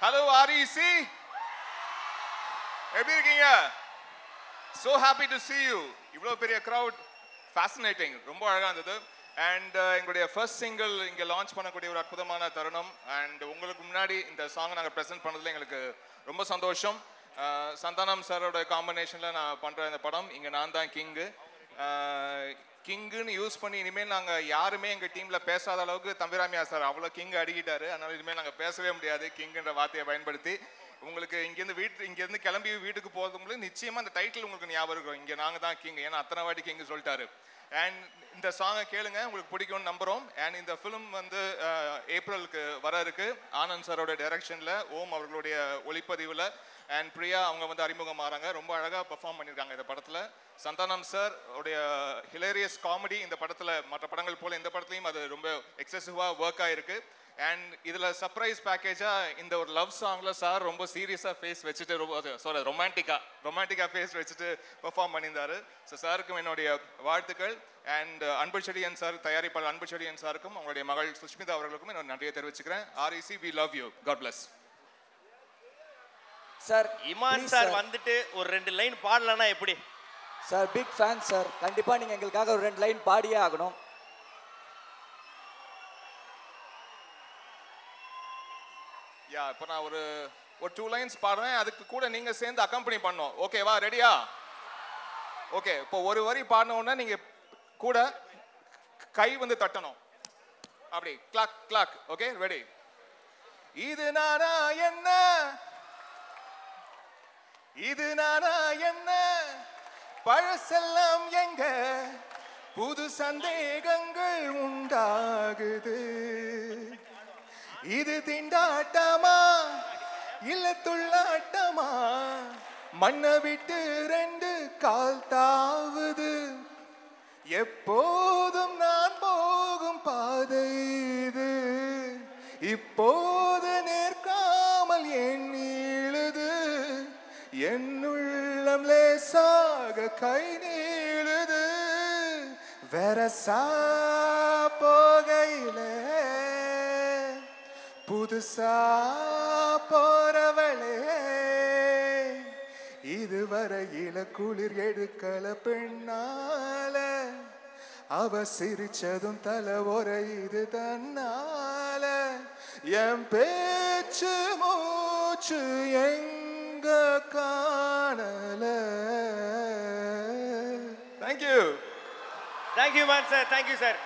Hello REC. எப்படி இருக்கீங்க? So happy to see you. இவ்வளவு பெரிய crowd, fascinating. ரொம்ப அழகா இருந்தது. And எங்களுடைய first single இங்க லான்ச் பண்ணக்கூடிய ஒரு அற்புதமான தருணம். And உங்களுக்கு முன்னாடி இந்த சாங் நாங்க பிரசன்ட் பண்ணதுல எங்களுக்கு ரொம்ப சந்தோஷம். சந்தானம் சாரோட காம்பினேஷன்ல நான் பண்ற இந்த படம் இங்க நான் தான் கிங். கிங்குன்னு யூஸ் பண்ணி இனிமேல் நாங்கள் யாருமே எங்கள் டீமில் பேசாத அளவுக்கு தம்பிராமியா சார் அவ்வளோ கிங் அடிக்கிட்டாரு. அதனால் இனிமேல் நாங்கள் பேசவே முடியாது கிங்குன்ற வார்த்தையை பயன்படுத்தி. உங்களுக்கு இங்கேருந்து கிளம்பி வீட்டுக்கு போகிறதுக்குள்ள நிச்சயமாக அந்த டைட்டில் உங்களுக்கு ஞாபகம் இருக்கும், இங்கே நாங்கள் தான் கிங், ஏன்னா அத்தனை வாட்டி கிங் சொல்லிட்டாரு. அண்ட் இந்த சாங்கை கேளுங்க, உங்களுக்கு பிடிக்கும்னு நம்புகிறோம். அண்ட் இந்த ஃபிலிம் வந்து ஏப்ரலுக்கு வர இருக்கு. ஆனந்த் சாரோட டைரக்ஷனில், ஓம் அவர்களுடைய ஒளிப்பதிவில், அண்ட் பிரியா அவங்க வந்து அறிமுகமாகறாங்க. ரொம்ப அழகாக பெர்ஃபார்ம் பண்ணியிருக்காங்க இந்த படத்தில். சந்தானம் சார் உடைய ஹிலேரியஸ் காமெடி இந்த படத்தில் மற்ற படங்கள் போல் இந்த படத்துலையும் அது ரொம்ப எக்ஸசிவாக ஒர்க் ஆகிருக்கு. அண்ட் இதில் சர்ப்ரைஸ் பேக்கேஜாக இந்த ஒரு லவ் சாங்கில் சார் ரொம்ப சீரியஸாக ஃபேஸ் வச்சுட்டு ரொமான்டிக்காக ஃபேஸ் வச்சுட்டு பெர்ஃபார்ம் பண்ணியிருந்தார். ஸோ சாருக்கும் என்னுடைய வாழ்த்துக்கள். அண்ட் அன்பு செடியன் சார், தயாரிப்பாளர் அன்பு செடியன் சாருக்கும் அவங்களுடைய மகள் சுஷ்மிதா அவர்களுக்கும் என்னோட நன்றியை தெரிவிச்சுக்கிறேன். REC, we love you. God bless. Sir Imman sir வந்துட்டு ஒரு 2 லைன் பாடலன்னா எப்படி சார்? பிக் ஃபேன் சார், கண்டிப்பாக நீங்கள் எங்களுக்காக ஒரு 2 லைன் பாடியே ஆகணும். இப்போ நான் ஒரு 2 லைன்ஸ் பாடுறேன், அதுக்கு கூட நீங்கள் சேர்ந்து அக்கம்பெனி பண்ணணும். ஓகேவா? ரெடியா? ஓகே. இப்போ ஒரு வரி பாடின உடனே நீங்கள் கூட கை வந்து தட்டணும், அப்படி கிளாக் கிளாக். Okay, ready? இது நானா என்ன, இது நானா என்ன, பழசெல்லாம் எங்க, புது சந்தேகங்கள் உண்டாகுது. இது திண்டாட்டமா இல்ல துள்ளாட்டமா, மண்ணை விட்டு 2 கால் தாவுது. எப்போதும் நான் போகும் பாதை இது, இப்போது நேர்காமல் என் நீளுது. என்னுள்ளம் லேசாக கை நீளுது. வெரசா போகையில புதுசா போறவளே, இதுவரையில குளிர் எடுக்கல பெண்ணால, அவ சிரிச்சதும் தலை உரையுது தன்னால. என் பேச்சு மூச்சு எங்க காணல. Thank you. Thank you man sir, thank you sir.